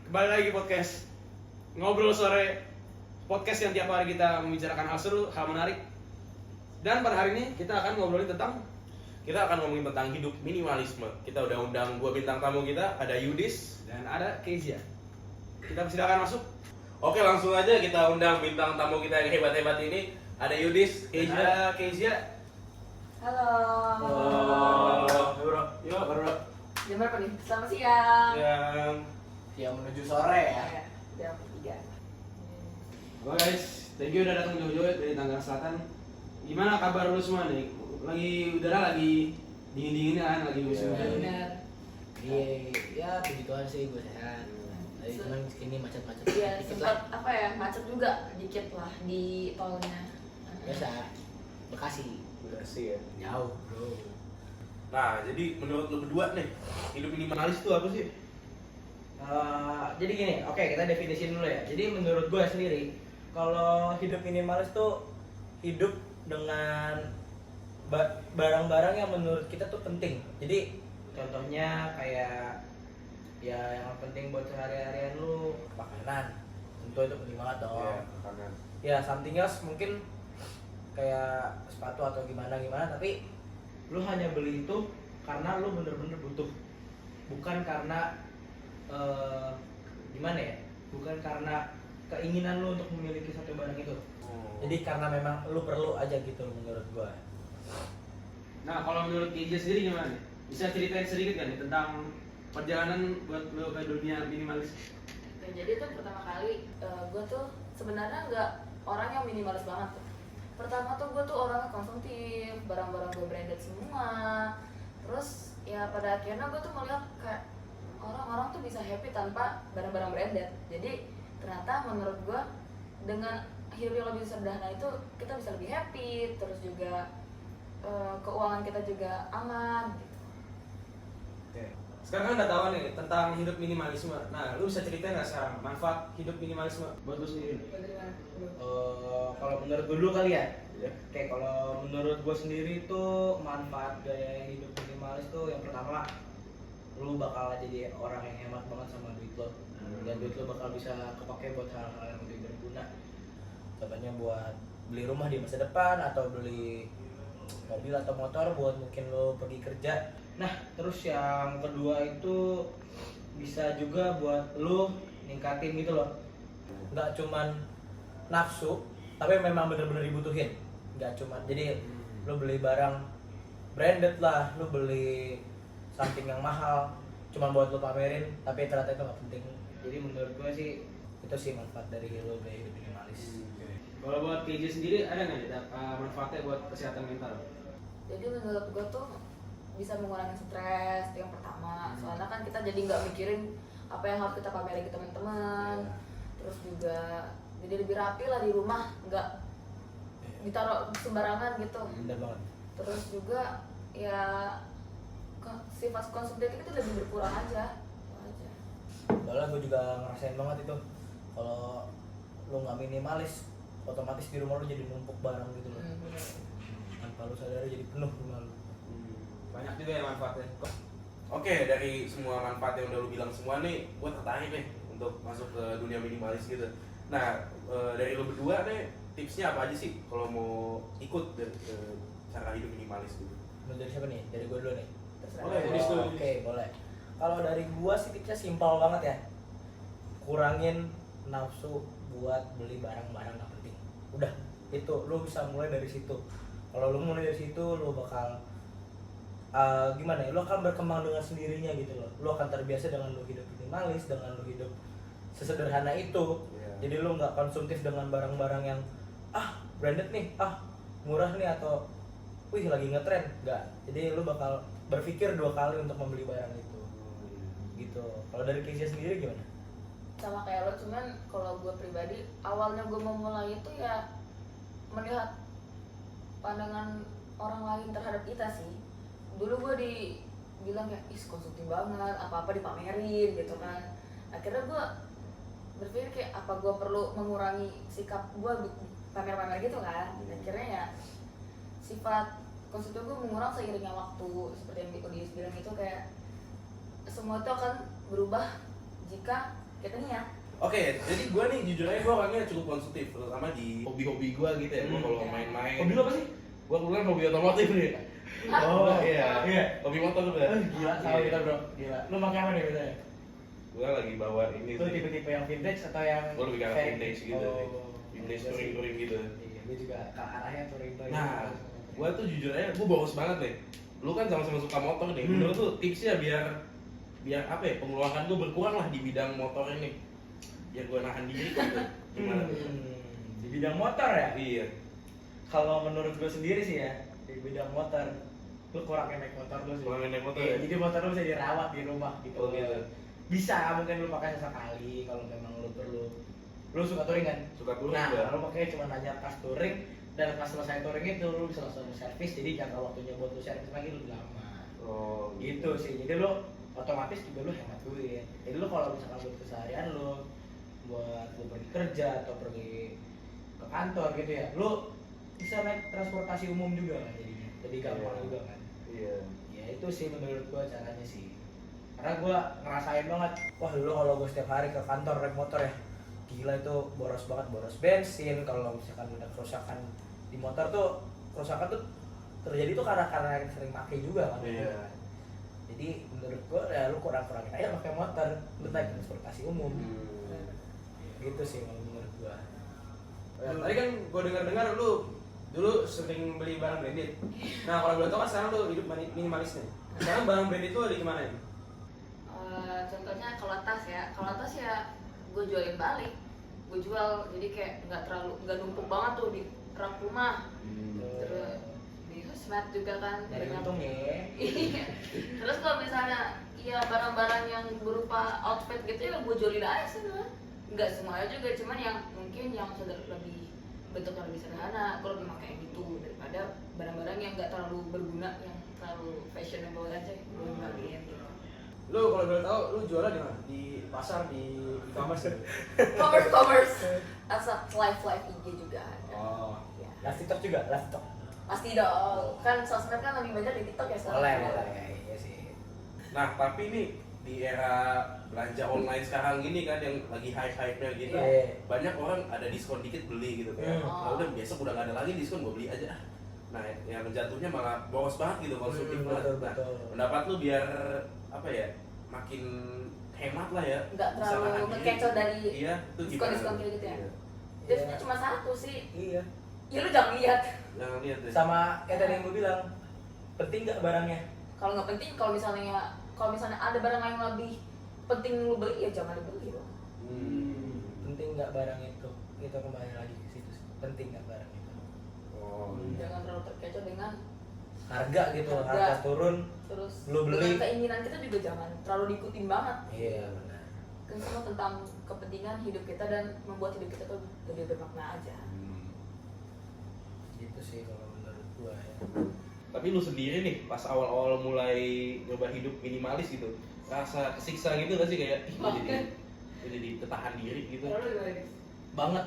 Kembali lagi podcast Ngobrol Sore, podcast yang tiap hari kita membicarakan hal seru, hal menarik. Dan pada hari ini kita akan ngobrolin tentang ngomongin tentang hidup minimalisme. Kita udah undang dua bintang tamu kita, ada Yudis. dan ada Kezia. Kita silakan masuk. Oke, langsung aja kita undang bintang tamu kita yang hebat-hebat ini. Ada Yudis, Dan Kezia. ada Kezia. Halo. Bro. Yuk, bro. Jam berapa nih? Selamat siang. Yang menuju sore ya. Ya, jam 3. Oke guys, thank you udah datang jauh-jauh dari Tangerang Selatan. Gimana kabar lu semua nih? Udara lagi dingin-dinginnya kan, lagi musim hujan. Benar. Iya, ya puji Tuhan sih gue sehat. Tadi cuman ini macet-macet Iya, dikit lah. sempat apa ya? Macet juga dikit lah di tolnya. Biasa. Bekasi. Bekasi ya. Jauh, bro. Nah, jadi menurut lu berdua nih, hidup minimalis itu apa sih? Jadi gini, oke kita definisiin dulu ya. Jadi menurut gue sendiri, kalau hidup minimalis tuh hidup dengan barang-barang yang menurut kita tuh penting. Jadi contohnya kayak ya yang penting buat sehari-harian lu, Makanan. Tentu itu penting banget dong. makanan. ya something else mungkin kayak sepatu atau gimana tapi lu hanya beli itu karena lu bener-bener butuh, bukan karena gimana ya, bukan karena keinginan lu untuk memiliki satu barang itu. Jadi karena memang lu perlu aja gitu menurut gua. Nah, kalau menurut Kezia sendiri gimana nih? Bisa ceritain sedikit kan nih tentang perjalanan buat lu ke dunia minimalis? Oke, jadi tuh pertama kali gue tuh sebenarnya nggak orang yang minimalis banget tuh. Pertama tuh gue tuh orangnya konsumtif, barang-barang gue branded semua. Terus ya pada akhirnya gue tuh melihat kayak orang-orang tuh bisa happy tanpa barang-barang branded. Jadi ternyata menurut gue dengan hidup yang lebih sederhana itu kita bisa lebih happy, terus juga keuangan kita juga aman gitu. Oke. Sekarang kan udah tahu nih tentang hidup minimalisme. Nah, lu bisa ceritain nggak sekarang manfaat hidup minimalisme buat lu sendiri? Bagaimana? Kalau menurut gue dulu kali ya. Oke, kalau menurut gue sendiri tuh manfaat gaya hidup minimalis tuh yang pertama, lu bakal jadi orang yang hemat banget sama duit lo. Dan duit lo bakal bisa kepake buat hal-hal yang lebih berguna. Contohnya buat beli rumah di masa depan atau beli mobil atau motor buat mungkin lo pergi kerja. Nah, terus yang kedua itu bisa juga buat lo ningkatin gitu loh. Nggak cuman nafsu, tapi memang bener-bener dibutuhin. Nggak cuman, jadi lo beli barang branded lah, lo beli something yang mahal cuman buat lo pamerin, tapi ternyata itu nggak penting. Jadi menurut gue sih itu sih manfaat dari lo gaya hidup minimalis. Kalau buat Kezia sendiri ada nggak manfaatnya buat kesehatan mental? Jadi menurut gue tuh bisa mengurangi stres itu yang pertama. Soalnya kan kita jadi nggak mikirin apa yang harus kita pamerin ke teman-teman. Terus juga jadi lebih rapi lah di rumah, nggak ditaruh sembarangan gitu. Bener banget. Terus juga ya sifat konsumtif itu lebih berkurang aja. Itu aja. Soalnya gue juga ngerasain banget itu, kalau lo nggak minimalis, otomatis di rumah lo jadi numpuk barang gitu loh. Bener. Tanpa lo sadari jadi penuh rumah lo. Banyak juga ya manfaatnya. Oke, dari semua manfaat yang udah lu bilang semua nih, gue tertarik nih untuk masuk ke dunia minimalis gitu. Nah, dari lu berdua nih, tipsnya apa aja sih kalau mau ikut cara hidup minimalis gitu? Menurut dari siapa nih? Dari gue dulu nih. Terserah. Boleh, Yudis dulu. Oke, boleh. Kalau dari gua sih tipsnya simpel banget ya. Kurangin nafsu buat beli barang-barang gak penting. Udah, itu lu bisa mulai dari situ. Kalau lu mulai dari situ, lu bakal gimana ya? Lu akan berkembang dengan sendirinya gitu loh. Lu akan terbiasa dengan lu hidup minimalis, dengan lu hidup sesederhana itu. Yeah. Jadi lu nggak konsumtif dengan barang-barang yang branded nih, murah nih, atau wih lagi ngetren. Enggak. Jadi lu bakal berpikir 2 kali untuk membeli barang itu. Gitu. Kalau dari Kezia sendiri gimana? Sama kayak lo, cuman kalau gue pribadi awalnya gue memulai itu ya melihat pandangan orang lain terhadap kita sih. Dulu gue dibilang kayak konsumtif banget, apa-apa dipamerin gitu kan. Akhirnya gue berpikir kayak apa gue perlu mengurangi sikap gue pamer-pamer gitu kan. Akhirnya ya sifat konsumtif gue mengurang seiringnya waktu, seperti yang Udis bilang itu, kayak semua itu akan berubah jika kita niat. Oke, jadi gue nih jujur aja gue orangnya cukup konsumtif, terutama di hobi-hobi gue gitu ya. Gue kalau main-main. Hobi lu apa sih? Gue kebetulan hobi otomotif nih. Oh, iya. iya. Hobi motor gue. Gila sama kita bro, gila. Lu pakai apa nih biasanya? Gue lagi bawa ini Lu sih. tipe-tipe yang vintage atau yang Gue lebih ke arah fake? vintage gitu. Oh, Vintage iya sih. touring-touring gitu. Iya, gue juga ke arahnya touring-touring. Nah, gue tuh jujur aja, gue boros banget nih. Lu kan sama-sama suka motor nih. Hmm. Menurut tuh tipsnya biar apa ya, pengeluaran gue berkurang lah di bidang motor ini. Biar gue nahan diri gitu. Gimana tuh? Di bidang motor ya? Iya. Kalau menurut gue sendiri sih ya, di bidang motor, lu kurangin naik motor lu sih. Kurangin naik motor Iya, ya? jadi motor lu bisa dirawat di rumah gitu. Oh, gitu. Bisa, mungkin lu pakai sesekali kalau memang lu perlu. Lu suka touring kan? Suka touring Nah, juga. lu pakai cuma hanya pas touring dan pas selesai touring itu lu bisa langsung servis, jadi jangka waktunya buat lu servis lagi lebih lama. Oh, Gitu sih. Jadi lu otomatis juga lu hemat duit. Jadi lu kalau misalkan buat keseharian lu, buat lu pergi kerja atau pergi ke kantor gitu ya, lu bisa naik transportasi umum juga kan jadinya. Jadi gampang Iya. juga kan. Iya. Ya itu sih menurut gua caranya sih. Karena gua ngerasain banget, wah lu kalau gua setiap hari ke kantor naik motor ya, gila itu boros banget, boros bensin. Kalau misalkan ada kerusakan di motor tuh, kerusakan tuh terjadi tuh karena sering pakai juga kan. Iya. Jadi menurut gua ya lu kurang-kurangin aja pakai motor, lu naik transportasi umum. Gitu sih kalau menurut gua. Ya, tadi kan gue dengar lu dulu sering beli barang branded. Nah kalau boleh tahu kan sekarang lu hidup minimalis nih. Sekarang barang branded itu ada di mana ya? Contohnya kalau tas ya gue jualin balik, gue jual, jadi kayak nggak numpuk banget tuh di rak rumah. Terus di sosmed juga kan Dari banyak. untung ya. Iya. Terus kalau misalnya ya barang-barang yang berupa outfit gitu ya gue jualin aja sih lah. Nggak semuanya juga, cuman yang mungkin yang sudah lebih bentuknya lebih sederhana, gue lebih pakai yang gitu daripada barang-barang yang nggak terlalu berguna, yang terlalu fashionable aja gue bagiin gitu. Lu kalau boleh tahu lu jualan di mana? Di pasar, di e-commerce gitu? Commerce asal live IG juga ada. Oh. Ya. Live TikTok juga, live TikTok. Pasti dong, kan sosmed kan lebih banyak di TikTok ya sekarang. Boleh, iya sih. Nah, tapi nih di era belanja online sekarang gini kan yang lagi hype-hype-nya gitu. Iya. Banyak orang ada diskon dikit beli gitu kayak. Hmm. Nah, udah besok udah nggak ada lagi diskon, gue beli aja. Nah, yang jatuhnya malah boros banget gitu, konsumtif banget. Nah, Betul. pendapat lu biar apa ya? Makin hemat lah ya. Nggak Bisa terlalu nahan diri. ngekecoh dari Iya, itu gimana? diskon-diskon kayak gitu ya. Iya. Tipsnya cuma satu sih, Iya. ya lu jangan lihat. Jangan lihat deh. Sama kayak tadi yang gue bilang, penting nggak barangnya? Kalau nggak penting, kalau misalnya ada barang yang lebih penting lu beli ya jangan dibeli dong. Penting nggak barang itu? Kita kembali lagi ke situ. Penting nggak barang itu? Oh. Jangan terlalu terkecoh dengan Harga gitu, Harga. harga turun. terus Lu beli. dengan keinginan kita juga jangan terlalu diikutin banget. Iya benar. Kan semua tentang kepentingan hidup kita dan membuat hidup kita tuh lebih bermakna aja. Gitu sih kalau menurut gua ya. Tapi lu sendiri nih pas awal-awal mulai nyoba hidup minimalis gitu, rasa kesiksa gitu gak sih kayak ih gue jadi ketahan diri gitu. Kalau lu gimana guys? Banget.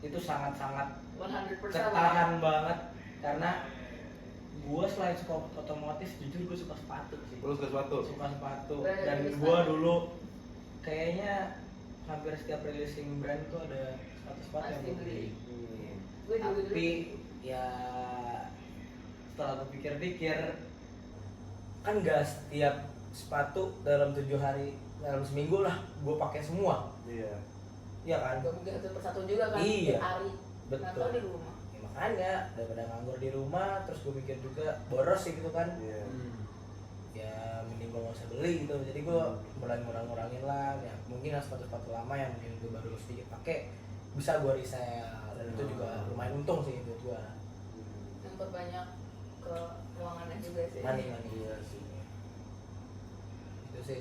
Itu sangat-sangat 100% ketahan banget karena gua selain suka otomotif, jujur gua suka sepatu sih. Lu suka sepatu? Suka sepatu. Brand Dan dari gua sepatu. dulu kayaknya hampir setiap releasing brand tuh ada sepatu-sepatu yang Pasti gua beli. Gue juga dulu. Tapi ya setelah gue pikir-pikir kan gak setiap sepatu dalam 7 hari, dalam seminggu lah gue pakai semua. Iya. Iya kan? Gue mungkin satu persatu juga kan Iya. tiap hari. Betul. Nggak di rumah. Ya, makanya daripada nganggur di rumah, terus gue mikir juga boros sih gitu kan. Iya. Ya mending gue gak usah beli gitu. Jadi gue mulai ngurang-ngurangin lah. Ya mungkin yang sepatu-sepatu lama yang mungkin gue baru sedikit pakai bisa gue resell, dan itu juga lumayan untung sih buat gue. Memperbanyak ke ruangannya juga sih. Money. Iya sih. Itu sih.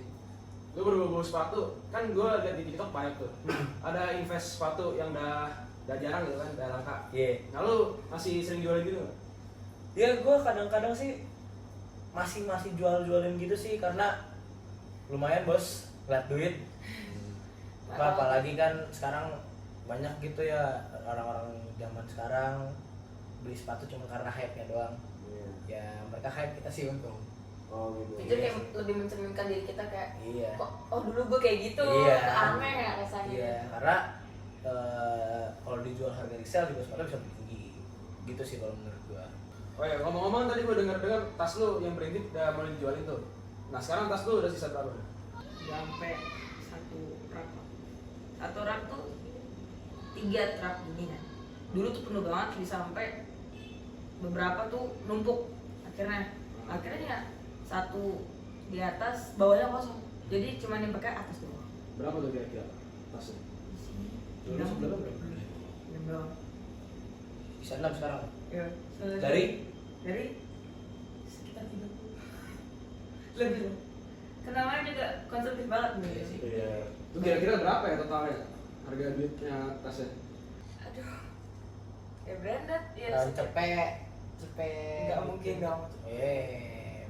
Lu berburu sepatu, kan gue liat di TikTok banyak tuh. Ada invest sepatu yang udah jarang gitu kan, udah langka. Iya. Nah lu masih sering jualan gitu nggak? Ya gue kadang-kadang sih masih jual-jualin gitu sih karena lumayan bos, ngeliat duit. Apalagi kan sekarang banyak gitu ya orang-orang zaman sekarang beli sepatu cuma karena hype-nya doang. Iya. Ya mereka hype, kita sih untung. Oh gitu. Jujur Iya kayak lebih mencerminkan diri kita kayak Iya. kok oh dulu gue kayak gitu, Iya. aneh ya rasanya. Iya, karena kalau dijual harga resell juga sekarang bisa lebih tinggi. Gitu sih kalau menurut gua. Oh ya, ngomong-ngomong tadi gue dengar tas lu yang branded udah mulai dijualin tuh. Nah sekarang tas lu udah sisa berapa? Sampai satu rak tuh 3 truk gini kan. Dulu tuh penuh banget bisa sampai beberapa tuh numpuk. Akhirnya ya satu di atas, bawahnya kosong. Jadi cuma yang pakai atas doang. Berapa tuh kira-kira tasnya? Di sini. Dulu sebelumnya berapa? 6 doang. Bisa 6 sekarang. Ya. Dari sekitar 30. Lebih loh. Kenamanya juga konsumtif banget nih. Iya sih. Iya. Itu kira-kira berapa ya totalnya harga duitnya tasnya? Aduh. Ya branded ya. Cepet. Nggak mungkin dong.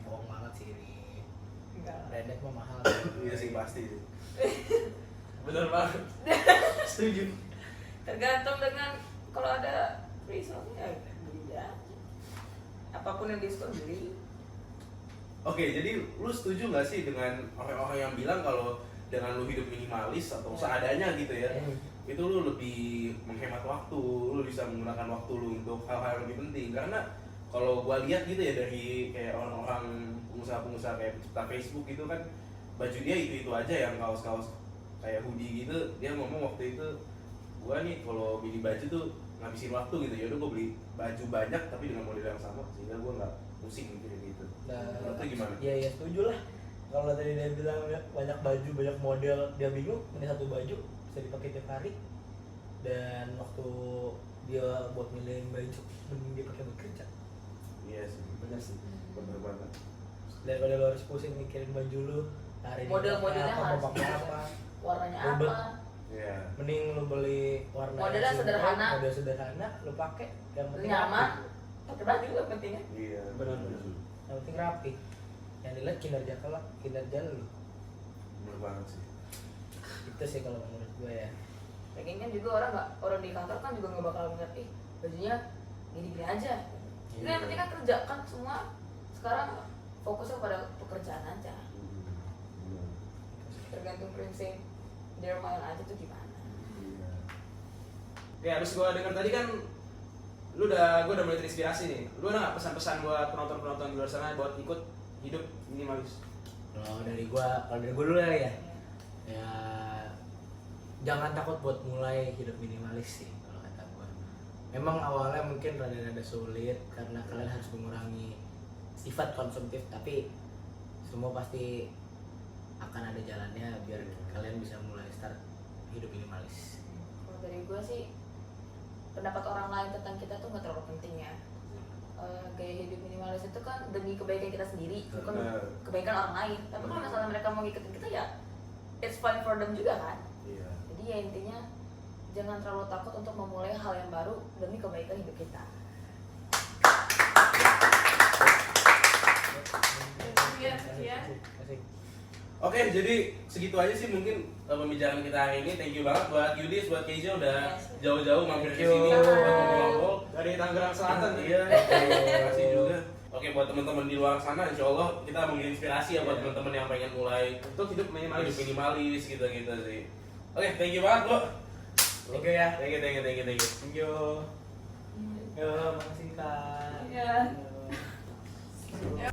Bohong banget sih ini. Enggak. Branded mah mahal. Iya sih pasti. Bener banget. Setuju. Tergantung dengan kalau ada free sale-nya ya beli aja. Apapun yang diskon beli. Oke, jadi lu setuju nggak sih dengan orang-orang yang bilang kalau dengan lu hidup minimalis atau seadanya gitu ya, itu lu lebih menghemat waktu, lu bisa menggunakan waktu lu untuk hal-hal yang lebih penting. Karena kalau gua lihat gitu ya dari kayak orang-orang pengusaha-pengusaha kayak pencipta Facebook gitu kan, baju dia itu aja, yang kaos-kaos kayak hoodie gitu, dia ngomong waktu itu, gua nih kalau beli baju tuh ngabisin waktu gitu, yaudah gua beli baju banyak tapi dengan model yang sama sehingga gua nggak pusing gitu. Nah, Menurut lu gimana? Iya setuju lah. Kalau tadi dia bilang banyak baju, banyak model, dia bingung ini satu baju bisa dipakai tiap hari. Dan waktu dia buat milihin baju, mending dia pakai bekerja. Iya sih, Bener sih. bener banget. Daripada lo harus pusing mikirin baju lu, hari ini Model-modelnya pakai apa, harus mau pakai apa. warnanya Ribet. apa. Iya. Mending lu beli warna Modelnya yang simple, sederhana. model sederhana, lu pakai yang penting Nyaman. rapi. Pakai baju juga pentingnya. Iya. Bener. Yang penting rapi. Yang dilihat kinerja kelak, kinerja lu. Bener banget sih. Itu sih kalau menurut gue ya. Lagian kan juga orang di kantor kan juga nggak bakal ngeliat bajunya gini-gini aja. Itu yang penting kan kerja kan semua sekarang fokusnya pada pekerjaan aja. Bener. Tergantung prinsip their mind aja tuh gimana. Iya. Oke, habis gua dengar tadi kan gue udah mulai terinspirasi nih. Lu ada nggak pesan-pesan buat penonton-penonton di luar sana buat ikut hidup minimalis? Kalau dari gue dulu lah ya. Ya jangan takut buat mulai hidup minimalis sih kalau kata gue. Memang awalnya mungkin rada-rada sulit karena kalian harus mengurangi sifat konsumtif, tapi semua pasti akan ada jalannya biar kalian bisa mulai start hidup minimalis. Kalau dari gue sih pendapat orang lain tentang kita tuh nggak terlalu penting ya. Gaya hidup minimalis itu kan demi kebaikan kita sendiri, bukan Benar. kebaikan orang lain. Tapi kalau misalnya mereka mau ngikutin kita ya it's fine for them juga kan. Iya. Jadi ya intinya jangan terlalu takut untuk memulai hal yang baru demi kebaikan hidup kita. Iya. Asik. Oke, jadi segitu aja sih mungkin pembicaraan kita hari ini. Thank you banget buat Yudis, buat Keisha udah Yes. jauh-jauh mampir ke Thank you. sini buat ngobrol-ngobrol. Dari Tangerang Selatan. Iya, terima kasih juga. Oke, buat teman-teman di luar sana, insya Allah kita menginspirasi ya buat Iya. teman-teman yang pengen mulai Untuk hidup minimalis. hidup minimalis gitu-gitu sih. Oke, thank you banget, Bro. Thank you ya. Thank you. Thank you. Yo, makasih Kak. Iya. Yo.